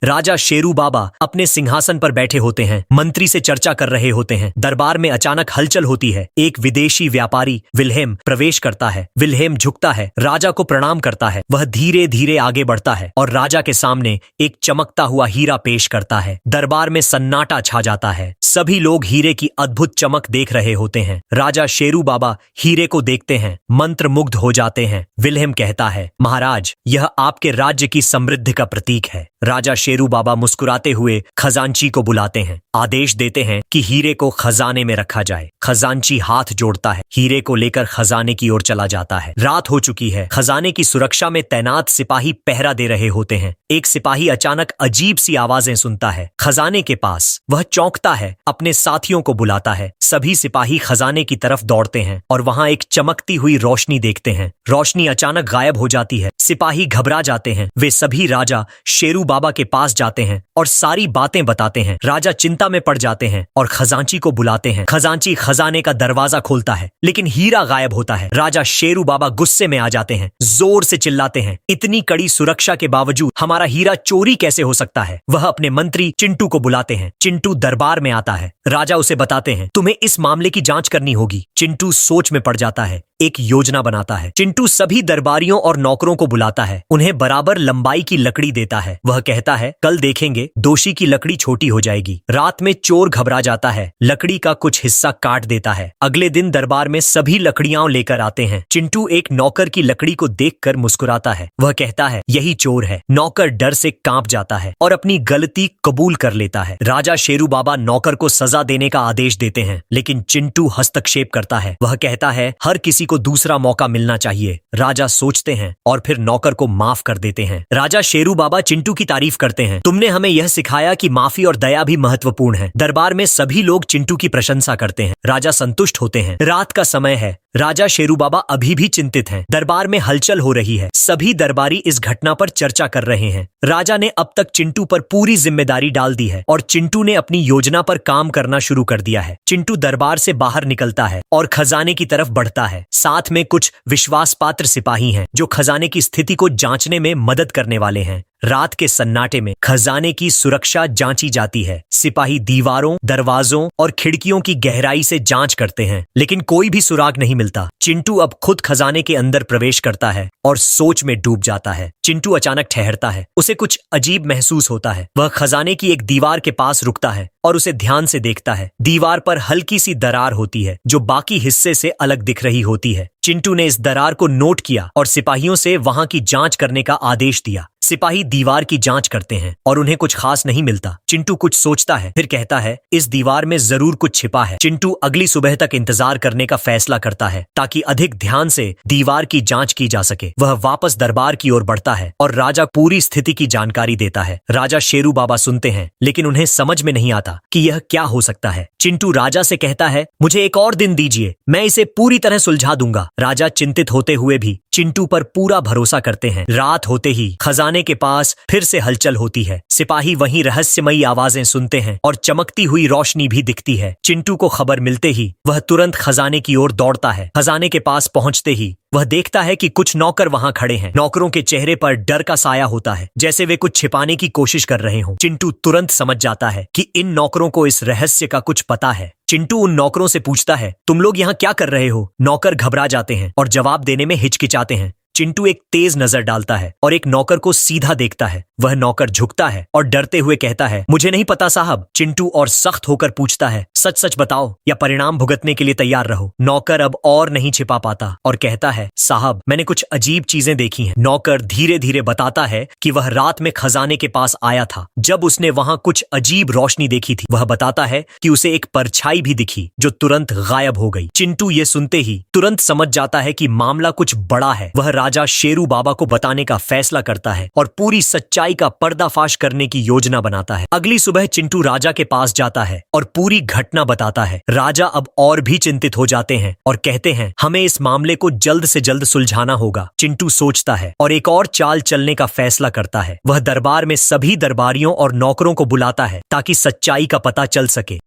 राजा शेरू बाबा अपने सिंहासन पर बैठे होते हैं, मंत्री से चर्चा कर रहे होते हैं। दरबार में अचानक हलचल होती है। एक विदेशी व्यापारी विल्हेम प्रवेश करता है। विल्हेम झुकता है, राजा को प्रणाम करता है। वह धीरे धीरे आगे बढ़ता है और राजा के सामने एक चमकता हुआ हीरा पेश करता है। दरबार में सन्नाटा छा जाता है। सभी लोग हीरे की अद्भुत चमक देख रहे होते हैं। राजा शेरू बाबा हीरे को देखते हैं, मंत्रमुग्ध हो जाते हैं। विल्हेम कहता है, महाराज, यह आपके राज्य की समृद्धि का प्रतीक है। राजा शेरू बाबा मुस्कुराते हुए खजांची को बुलाते हैं, आदेश देते हैं कि हीरे को खजाने में रखा जाए। खजांची हाथ जोड़ता है, हीरे को लेकर खजाने की ओर चला जाता है। रात हो चुकी है। खजाने की सुरक्षा में तैनात सिपाही पहरा दे रहे होते हैं। एक सिपाही अचानक अजीब सी आवाजें सुनता है खजाने के पास। वह चौंकता है, अपने साथियों को बुलाता है। सभी सिपाही खजाने की तरफ दौड़ते हैं और वहां एक चमकती हुई रोशनी देखते हैं। रोशनी अचानक गायब हो जाती है। सिपाही घबरा जाते हैं। वे सभी राजा शेरू बाबा के पास जाते हैं और सारी बातें बताते हैं। राजा चिंता में पड़ जाते हैं और खजांची को बुलाते हैं। खजांची खजाने का दरवाजा खोलता है, लेकिन हीरा गायब होता है। राजा शेरू बाबा गुस्से में आ जाते हैं, जोर से चिल्लाते हैं, इतनी कड़ी सुरक्षा के बावजूद हमारा हीरा चोरी कैसे हो सकता है। वह अपने मंत्री चिंटू को बुलाते हैं। चिंटू दरबार में आता है। राजा उसे बताते हैं, तुम्हें इस मामले की जांच करनी होगी। चिंटू सोच में पड़ जाता है, एक योजना बनाता है। चिंटू सभी दरबारियों और नौकरों को बुलाता है, उन्हें बराबर लंबाई की लकड़ी देता है। वह कहता है, कल देखेंगे, दोषी की लकड़ी छोटी हो जाएगी। रात में चोर घबरा जाता है, लकड़ी का कुछ हिस्सा काट देता है। अगले दिन दरबार में सभी लकड़ियां लेकर आते हैं। चिंटू एक नौकर की लकड़ी को देखकर मुस्कुराता है। वह कहता है, यही चोर है। नौकर डर से कांप जाता है और अपनी गलती कबूल कर लेता है। राजा शेरू बाबा नौकर को सजा देने का आदेश देते हैं, लेकिन चिंटू हस्तक्षेप करता है। वह कहता है, हर किसी को दूसरा मौका मिलना चाहिए। राजा सोचते हैं और फिर नौकर को माफ कर देते हैं। राजा शेरू बाबा चिंटू की तारीफ करते हैं, तुमने हमें यह सिखाया कि माफी और दया भी महत्वपूर्ण है। दरबार में सभी लोग चिंटू की प्रशंसा करते हैं। राजा संतुष्ट होते हैं। रात का समय है। राजा शेरू बाबा अभी भी चिंतित हैं। दरबार में हलचल हो रही है। सभी दरबारी इस घटना पर चर्चा कर रहे हैं। राजा ने अब तक चिंटू पर पूरी जिम्मेदारी डाल दी है और चिंटू ने अपनी योजना पर काम करना शुरू कर दिया है। चिंटू दरबार से बाहर निकलता है और खजाने की तरफ बढ़ता है। साथ में कुछ विश्वास पात्र सिपाही हैं जो खजाने की स्थिति को जांचने में मदद करने वाले हैं। रात के सन्नाटे में खजाने की सुरक्षा जांची जाती है। सिपाही दीवारों, दरवाजों और खिड़कियों की गहराई से जांच करते हैं, लेकिन कोई भी सुराग नहीं मिलता। चिंटू अब खुद खजाने के अंदर प्रवेश करता है और सोच में डूब जाता है। चिंटू अचानक ठहरता है, उसे कुछ अजीब महसूस होता है। वह खजाने की एक दीवार के पास रुकता है और उसे ध्यान से देखता है। दीवार पर हल्की सी दरार होती है जो बाकी हिस्से से अलग दिख रही होती है। चिंटू ने इस दरार को नोट किया और सिपाहियों से वहां की जांच करने का आदेश दिया। सिपाही दीवार की जांच करते हैं और उन्हें कुछ खास नहीं मिलता। चिंटू कुछ सोचता है, फिर कहता है, इस दीवार में जरूर कुछ छिपा है। चिंटू अगली सुबह तक इंतजार करने का फैसला करता है ताकि अधिक ध्यान से दीवार की जांच की जा सके। वह वापस दरबार की ओर बढ़ता है और राजा पूरी स्थिति की जानकारी देता है। राजा शेरू बाबा सुनते हैं, लेकिन उन्हें समझ में नहीं आता कि यह क्या हो सकता है। चिंटू राजा से कहता है, मुझे एक और दिन दीजिए, मैं इसे पूरी तरह सुलझा दूंगा। राजा चिंतित होते हुए भी चिंटू पर पूरा भरोसा करते हैं। रात होते ही खजाने के पास फिर से हलचल होती है। सिपाही वहीं रहस्यमयी आवाजें सुनते हैं और चमकती हुई रोशनी भी दिखती है। चिंटू को खबर मिलते ही वह तुरंत खजाने की ओर दौड़ता है। खजाने के पास पहुंचते ही वह देखता है कि कुछ नौकर वहां खड़े हैं। नौकरों के चेहरे पर डर का साया होता है, जैसे वे कुछ छिपाने की कोशिश कर रहे हों। चिंटू तुरंत समझ जाता है कि इन नौकरों को इस रहस्य का कुछ पता है। चिंटू उन नौकरों से पूछता है, तुम लोग यहाँ क्या कर रहे हो? नौकर घबरा जाते हैं और जवाब देने में हिचकिचाते हैं। चिंटू एक तेज नजर डालता है और एक नौकर को सीधा देखता है। वह नौकर झुकता है और डरते हुए कहता है, मुझे नहीं पता साहब। चिंटू और सख्त होकर पूछता है, सच सच बताओ या परिणाम भुगतने के लिए तैयार रहो। नौकर अब और नहीं छिपा पाता और कहता है, साहब, मैंने कुछ अजीब चीजें देखी हैं। नौकर धीरे धीरे बताता है कि वह रात में खजाने के पास आया था। जब उसने वहां कुछ अजीब रोशनी देखी थी। वह बताता है कि उसे एक परछाई भी दिखी जो तुरंत गायब हो गई। चिंटू ये सुनते ही तुरंत समझ जाता है कि मामला कुछ बड़ा है। वह राजा शेरू बाबा को बताने का फैसला करता है और पूरी सच्चाई का पर्दाफाश करने की योजना बनाता है। अगली सुबह चिंटू राजा के पास जाता है और पूरी घटना बताता है। राजा अब और भी चिंतित हो जाते हैं और कहते हैं, हमें इस मामले को जल्द से जल्द सुलझाना होगा। चिंटू सोचता है और एक और चाल चलने का फैसला करता है। वह दरबार में सभी दरबारियों और नौकरों को बुलाता है ताकि सच्चाई का पता चल सके।